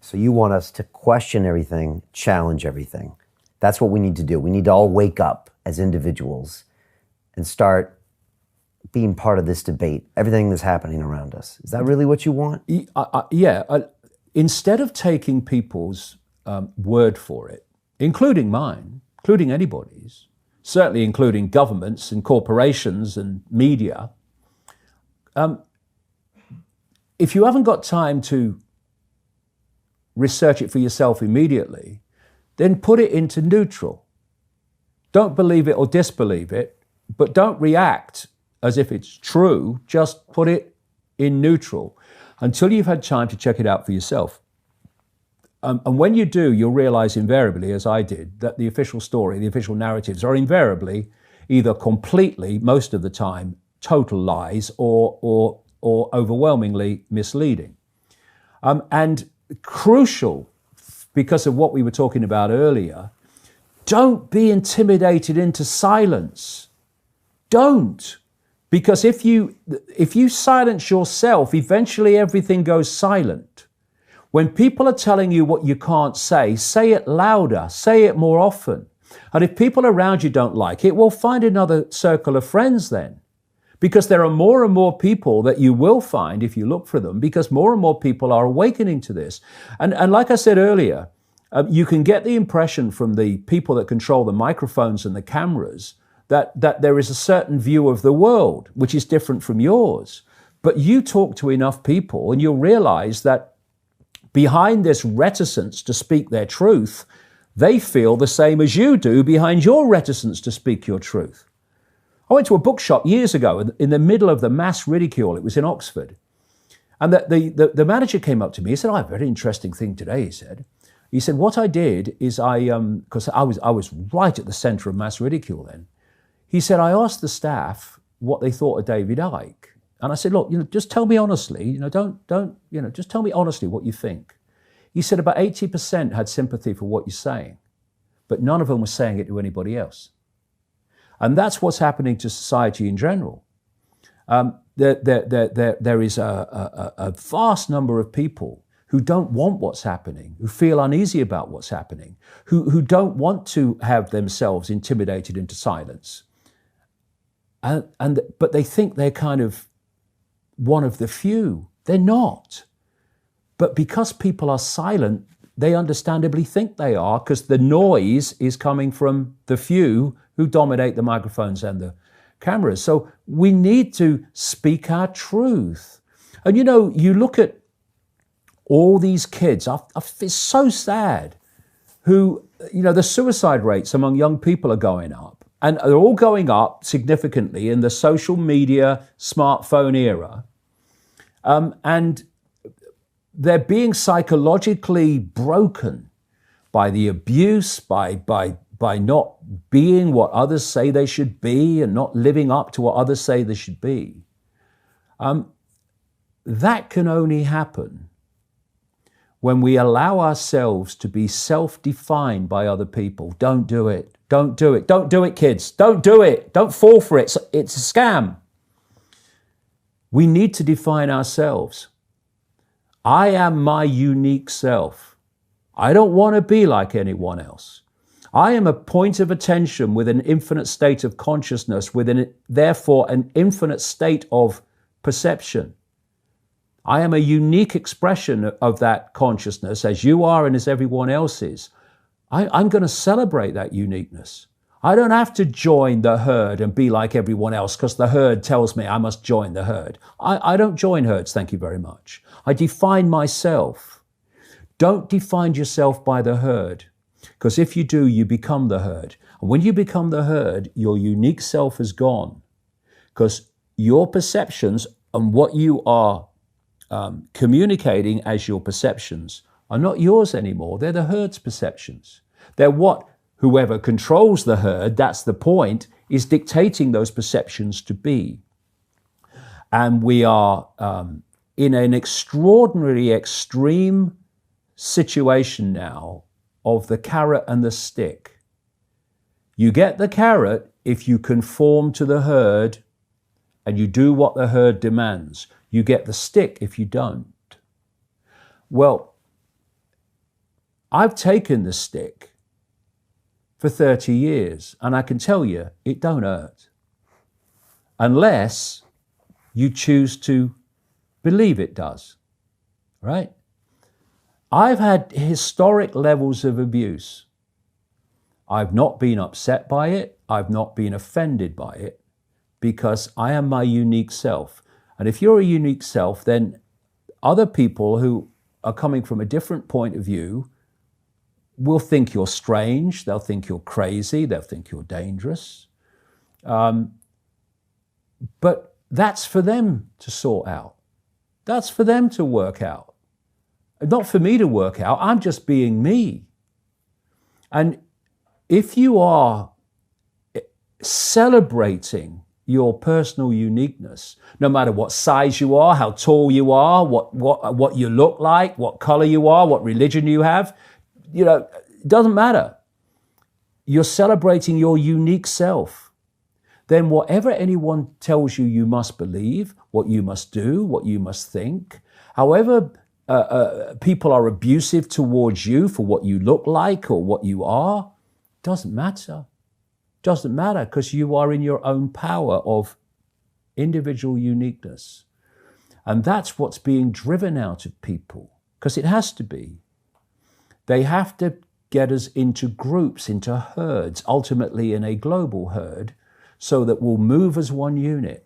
So you want us to question everything, challenge everything. That's what we need to do. We need to all wake up as individuals and start being part of this debate, everything that's happening around us. Is that really what you want? Yeah. Instead of taking people's word for it, including mine, including anybody's, certainly including governments and corporations and media, if you haven't got time to research it for yourself immediately, then put it into neutral. Don't believe it or disbelieve it, but don't react as if it's true. Just put it in neutral until you've had time to check it out for yourself. And when you do, you'll realize invariably, as I did, that the official story, the official narratives are invariably either completely, most of the time, total lies or overwhelmingly misleading. And crucial, because of what we were talking about earlier, don't be intimidated into silence. Don't. Because if you silence yourself, eventually everything goes silent. When people are telling you what you can't say it louder, say it more often. And if people around you don't like it, well, find another circle of friends then. Because there are more and more people that you will find if you look for them, because more and more people are awakening to this. And like I said earlier, you can get the impression from the people that control the microphones and the cameras that there is a certain view of the world which is different from yours. But you talk to enough people and you'll realize that behind this reticence to speak their truth, they feel the same as you do behind your reticence to speak your truth. I went to a bookshop years ago in the middle of the mass ridicule. It was in Oxford. And the manager came up to me. He said, "I have a very interesting thing today," he said. He said, "What I did is because I was right at the center of mass ridicule then. He said, I asked the staff what they thought of David Icke. And I said, look, just tell me honestly, just tell me honestly what you think." He said about 80% had sympathy for what you're saying, but none of them was saying it to anybody else. And that's what's happening to society in general. There is a vast number of people who don't want what's happening, who feel uneasy about what's happening, who don't want to have themselves intimidated into silence. But they think they're kind of one of the few. They're not. But because people are silent, they understandably think they are, because the noise is coming from the few who dominate the microphones and the cameras. So we need to speak our truth. And you look at all these kids, it's so sad, who, the suicide rates among young people are going up. And they're all going up significantly in the social media, smartphone era. And they're being psychologically broken by the abuse, by not being what others say they should be and not living up to what others say they should be. That can only happen when we allow ourselves to be self-defined by other people. Don't do it. Don't do it. Don't do it, kids. Don't do it. Don't fall for it. It's a scam. We need to define ourselves. I am my unique self. I don't want to be like anyone else. I am a point of attention with an infinite state of consciousness, therefore an infinite state of perception. I am a unique expression of that consciousness, as you are and as everyone else is. I'm going to celebrate that uniqueness. I don't have to join the herd and be like everyone else because the herd tells me I must join the herd. I don't join herds, thank you very much. I define myself. Don't define yourself by the herd, because if you do, you become the herd. And when you become the herd, your unique self is gone, because your perceptions and what you are communicating as your perceptions are not yours anymore. They're the herd's perceptions. They're what whoever controls the herd, that's the point, is dictating those perceptions to be. And we are in an extraordinarily extreme situation now of the carrot and the stick. You get the carrot if you conform to the herd and you do what the herd demands. You get the stick if you don't. Well, I've taken the stick for 30 years, and I can tell you, it don't hurt. Unless you choose to believe it does, right? I've had historic levels of abuse. I've not been upset by it. I've not been offended by it because I am my unique self. And if you're a unique self, then other people who are coming from a different point of view will think you're strange. They'll think you're crazy. They'll think you're dangerous. But that's for them to sort out. That's for them to work out. Not for me to work out. I'm just being me. And if you are celebrating your personal uniqueness, no matter what size you are, how tall you are, what you look like, what color you are, what religion you have, it doesn't matter. You're celebrating your unique self. Then whatever anyone tells you you must believe, what you must do, what you must think, however people are abusive towards you for what you look like or what you are, doesn't matter. Doesn't matter because you are in your own power of individual uniqueness. And that's what's being driven out of people, because it has to be. They have to get us into groups, into herds, ultimately in a global herd, so that we'll move as one unit.